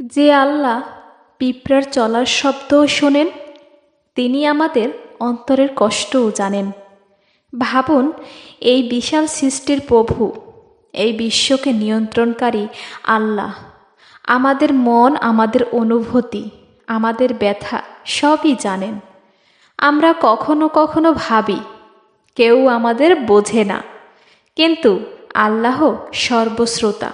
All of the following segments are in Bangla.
যে আল্লাহ পিঁপড়ার চলার শব্দও শোনেন, তিনি আমাদের অন্তরের কষ্টও জানেন। ভাবুন, এই বিশাল সৃষ্টির প্রভু, এই বিশ্বকে নিয়ন্ত্রণকারী আল্লাহ আমাদের মন, আমাদের অনুভূতি, আমাদের ব্যথা সবই জানেন। আমরা কখনো কখনো ভাবি কেউ আমাদের বোঝে না, কিন্তু আল্লাহ সর্বশ্রোতা।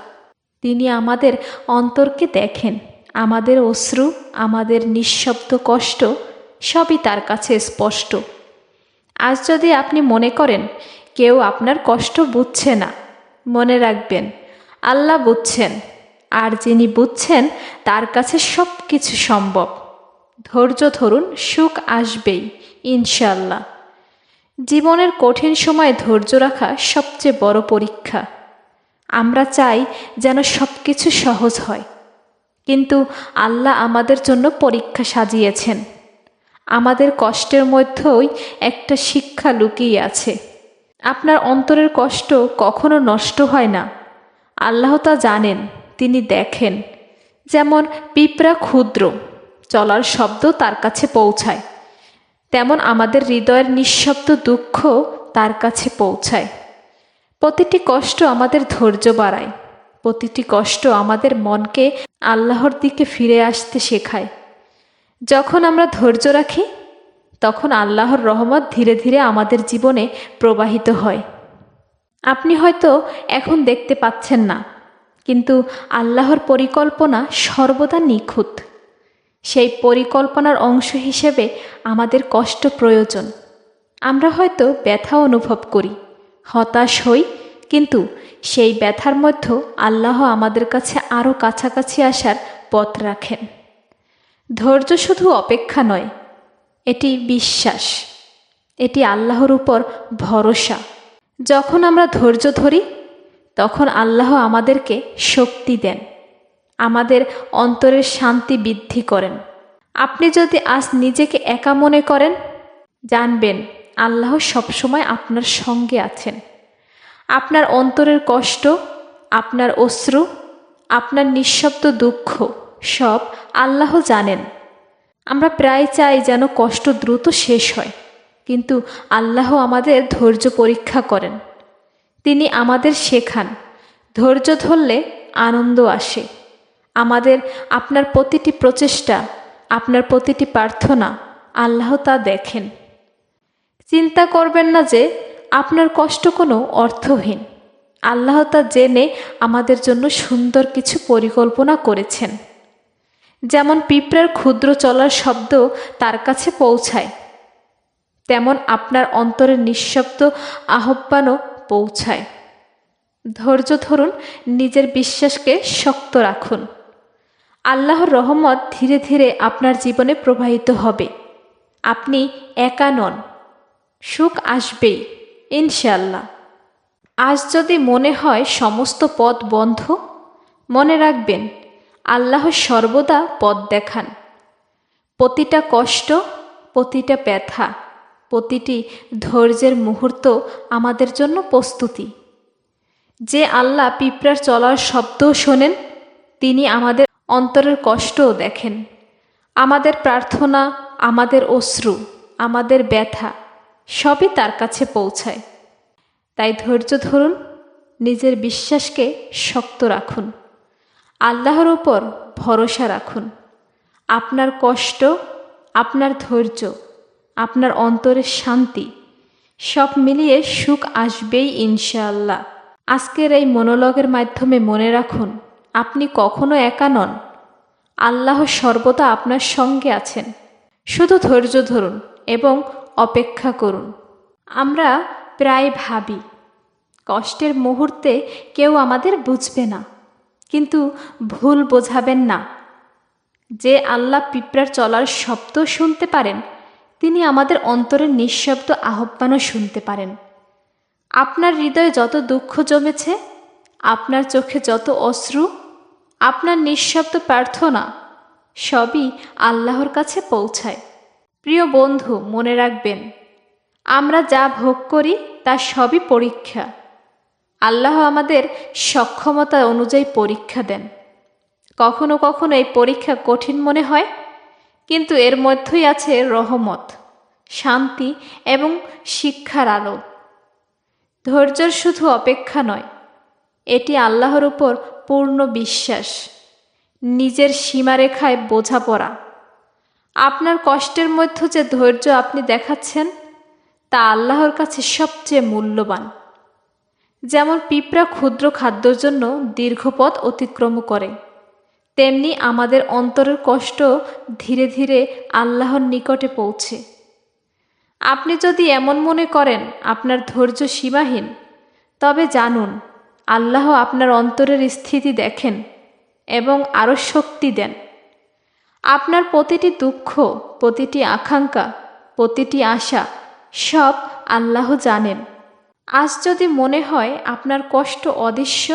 তিনি আমাদের অন্তরকে দেখেন। আমাদের অশ্রু, আমাদের নিঃশব্দ কষ্ট সবই তার কাছে স্পষ্ট। আজ যদি আপনি মনে করেন কেউ আপনার কষ্ট বুঝছে না, মনে রাখবেন আল্লাহ বুঝছেন। আর যিনি বুঝছেন তার কাছে সব কিছু সম্ভব। ধৈর্য ধরুন, সুখ আসবেই ইনশাল্লাহ। জীবনের কঠিন সময়ে ধৈর্য রাখা সবচেয়ে বড় পরীক্ষা। আমরা চাই যেন সব কিছু সহজ হয়, কিন্তু আল্লাহ আমাদের জন্য পরীক্ষা সাজিয়েছেন। আমাদের কষ্টের মধ্যেই একটা শিক্ষা লুকিয়ে আছে। আপনার অন্তরের কষ্ট কখনো নষ্ট হয় না। আল্লাহ তা জানেন, তিনি দেখেন। যেমন পিঁপড়া ক্ষুদ্র, চলার শব্দ তার কাছে পৌঁছায়, তেমন আমাদের হৃদয়ের নিঃশব্দ দুঃখ তার কাছে পৌঁছায়। প্রতিটি কষ্ট আমাদের ধৈর্য বাড়ায়, প্রতিটি কষ্ট আমাদের মনকে আল্লাহর দিকে ফিরে আসতে শেখায়। যখন আমরা ধৈর্য রাখি, তখন আল্লাহর রহমত ধীরে ধীরে আমাদের জীবনে প্রবাহিত হয়। আপনি হয়তো এখন দেখতে পাচ্ছেন না, কিন্তু আল্লাহর পরিকল্পনা সর্বদা নিখুঁত। সেই পরিকল্পনার অংশ হিসেবে আমাদের কষ্ট প্রয়োজন। আমরা হয়তো ব্যথা অনুভব করি, হতাশ হই, কিন্তু সেই ব্যথার মধ্যে আল্লাহ আমাদের কাছে আরও কাছাকাছি আসার পথ রাখেন। ধৈর্য শুধু অপেক্ষা নয়, এটি বিশ্বাস, এটি আল্লাহর উপর ভরসা। যখন আমরা ধৈর্য ধরি, তখন আল্লাহ আমাদেরকে শক্তি দেন, আমাদের অন্তরের শান্তি বৃদ্ধি করেন। আপনি যদি আজ নিজেকে একা মনে করেন, জানবেন আল্লাহ সবসময় আপনার সঙ্গে আছেন। আপনার অন্তরের কষ্ট, আপনার অশ্রু, আপনার নিঃশব্দ দুঃখ সব আল্লাহ জানেন। আমরা প্রায় চাই যেন কষ্ট দ্রুত শেষ হয়, কিন্তু আল্লাহ আমাদের ধৈর্য পরীক্ষা করেন। তিনি আমাদের শেখান, ধৈর্য ধরলে আনন্দ আসে। আপনার প্রতিটি প্রচেষ্টা, আপনার প্রতিটি প্রার্থনা আল্লাহ তা দেখেন। চিন্তা করবেন না যে আপনার কষ্ট কোনো অর্থহীন। আল্লাহ তা জেনে আমাদের জন্য সুন্দর কিছু পরিকল্পনা করেছেন। যেমন পিঁপড়ার ক্ষুদ্র চলার শব্দ তার কাছে পৌঁছায়, তেমন আপনার অন্তরের নিঃশব্দ আহ্বানও পৌঁছায়। ধৈর্য ধরুন, নিজের বিশ্বাসকে শক্ত রাখুন। আল্লাহর রহমত ধীরে ধীরে আপনার জীবনে প্রবাহিত হবে। আপনি একা নন, সুখ আসবেই ইনশাল্লাহ। আজ যদি মনে হয় সমস্ত পথ বন্ধ, মনে রাখবেন আল্লাহ সর্বদা পথ দেখান। প্রতিটা কষ্ট, প্রতিটা ব্যথা, প্রতিটি ধৈর্যের মুহূর্ত আমাদের জন্য প্রস্তুতি। যে আল্লাহ পিঁপড়ার চলার শব্দও শোনেন, তিনি আমাদের অন্তরের কষ্টও দেখেন। আমাদের প্রার্থনা, আমাদের অশ্রু, আমাদের ব্যথা সবই তার কাছে পৌঁছায়। তাই ধৈর্য ধরুন, নিজের বিশ্বাসকে শক্ত রাখুন, আল্লাহর উপর ভরসা রাখুন। আপনার কষ্ট, আপনার ধৈর্য, আপনার অন্তরের শান্তি সব মিলিয়ে সুখ আসবেই ইনশাআল্লাহ। আজকের এই মনোলগের মাধ্যমে মনে রাখুন, আপনি কখনো একা নন। আল্লাহ সর্বদা আপনার সঙ্গে আছেন। শুধু ধৈর্য ধরুন এবং অপেক্ষা করুন। আমরা প্রায় ভাবি কষ্টের মুহূর্তে কেউ আমাদের বুঝবে না, কিন্তু ভুল বোঝাবেন না। যে আল্লাহ পিঁপড়ার চলার শব্দ শুনতে পারেন, তিনি আমাদের অন্তরের নিঃশব্দ আহ্বানও শুনতে পারেন। আপনার হৃদয়ে যত দুঃখ জমেছে, আপনার চোখে যত অশ্রু, আপনার নিঃশব্দ প্রার্থনা সবই আল্লাহর কাছে পৌঁছায়। প্রিয় বন্ধু, মনে রাখবেন, আমরা যা ভোগ করি তা সবই পরীক্ষা। আল্লাহ আমাদের সক্ষমতা অনুযায়ী পরীক্ষা দেন। কখনো কখনো এই পরীক্ষা কঠিন মনে হয়, কিন্তু এর মধ্যেই আছে রহমত, শান্তি এবং শিক্ষার আলো। ধৈর্যের শুধু অপেক্ষা নয়, এটি আল্লাহর উপর পূর্ণ বিশ্বাস, নিজের সীমারেখায় বোঝাপড়া। আপনার কষ্টের মধ্যে যে ধৈর্য আপনি দেখাচ্ছেন তা আল্লাহর কাছে সবচেয়ে মূল্যবান। যেমন পিঁপড়া ক্ষুদ্র খাদ্যর জন্য দীর্ঘ পথ অতিক্রম করে, তেমনি আমাদের অন্তরের কষ্ট ধীরে ধীরে আল্লাহর নিকটে পৌঁছে। আপনি যদি এমন মনে করেন আপনার ধৈর্য সীমাহীন, তবে জানুন আল্লাহ আপনার অন্তরের স্থিতি দেখেন এবং আরও শক্তি দেন। আপনার প্রতিটি দুঃখ, প্রতিটি আকাঙ্ক্ষা, প্রতিটি আশা সব আল্লাহ জানেন। আজ যদি মনে হয় আপনার কষ্ট অদৃশ্য,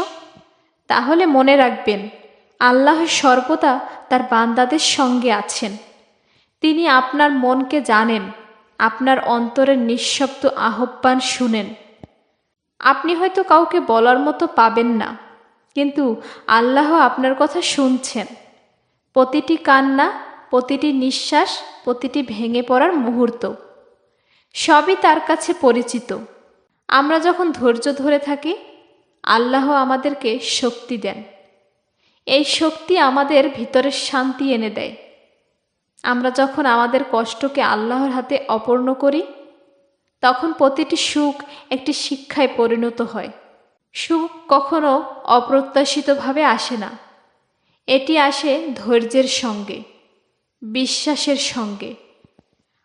তাহলে মনে রাখবেন আল্লাহ সর্বদা তার বান্দাদের সঙ্গে আছেন। তিনি আপনার মনকে জানেন, আপনার অন্তরের নিঃশব্দ আহ্বান শুনেন। আপনি হয়তো কাউকে বলার মতো পাবেন না, কিন্তু আল্লাহ আপনার কথা শুনছেন। প্রতিটি কান্না, প্রতিটি নিঃশ্বাস, প্রতিটি ভেঙে পড়ার মুহূর্ত সবই তার কাছে পরিচিত। আমরা যখন ধৈর্য ধরে থাকি, আল্লাহ আমাদেরকে শক্তি দেন। এই শক্তি আমাদের ভিতরের শান্তি এনে দেয়। আমরা যখন আমাদের কষ্টকে আল্লাহর হাতে অর্পণ করি, তখন প্রতিটি সুখ একটি শিক্ষায় পরিণত হয়। সুখ কখনো অপ্রত্যাশিতভাবে আসে না, এটি আসে ধৈর্যের সঙ্গে, বিশ্বাসের সঙ্গে।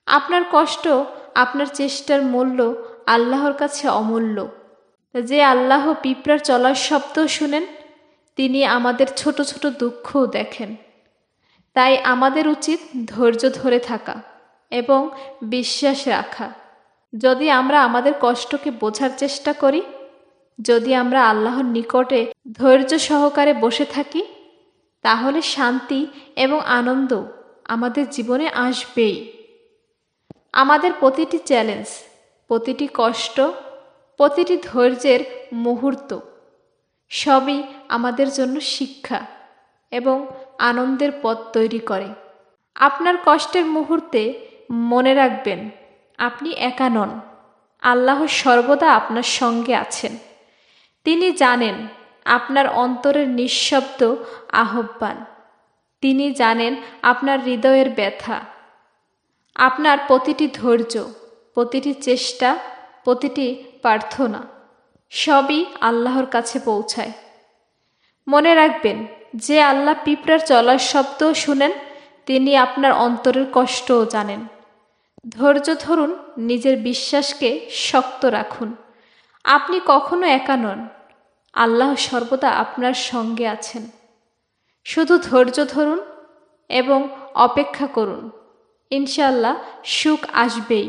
আপনার কষ্ট, আপনার চেষ্টার মূল্য আল্লাহর কাছে অমূল্য। যে আল্লাহ পিঁপড়ার চলার শব্দ শুনেন, তিনি আমাদের ছোট ছোট দুঃখও দেখেন। তাই আমাদের উচিত ধৈর্য ধরে থাকা এবং বিশ্বাস রাখা। যদি আমরা আমাদের কষ্টকে বোঝার চেষ্টা করি, যদি আমরা আল্লাহর নিকটে ধৈর্য সহকারে বসে থাকি, তাহলে শান্তি এবং আনন্দ আমাদের জীবনে আসবেই। আমাদের প্রতিটি চ্যালেঞ্জ, প্রতিটি কষ্ট, প্রতিটি ধৈর্যের মুহূর্ত সবই আমাদের জন্য শিক্ষা এবং আনন্দের পথ তৈরি করে। আপনার কষ্টের মুহূর্তে মনে রাখবেন আপনি একা নন। আল্লাহ সর্বদা আপনার সঙ্গে আছেন। তিনি জানেন আপনার অন্তরের নিঃশব্দ আহ্বান। তিনি জানেন আপনার হৃদয়ের ব্যথা। আপনার প্রতিটি ধৈর্য, প্রতিটি চেষ্টা, প্রতিটি প্রার্থনা সবই আল্লাহর কাছে পৌঁছায়। মনে রাখবেন, যে আল্লাহ পিঁপড়ার চলার শব্দ শুনেন, তিনি আপনার অন্তরের কষ্টও জানেন। ধৈর্য ধরুন, নিজের বিশ্বাসকে শক্ত রাখুন। আপনি কখনো একা নন, আল্লাহ সর্বদা আপনার সঙ্গে আছেন। শুধু ধৈর্য ধরুন এবং অপেক্ষা করুন, ইনশাআল্লাহ সুখ আসবেই।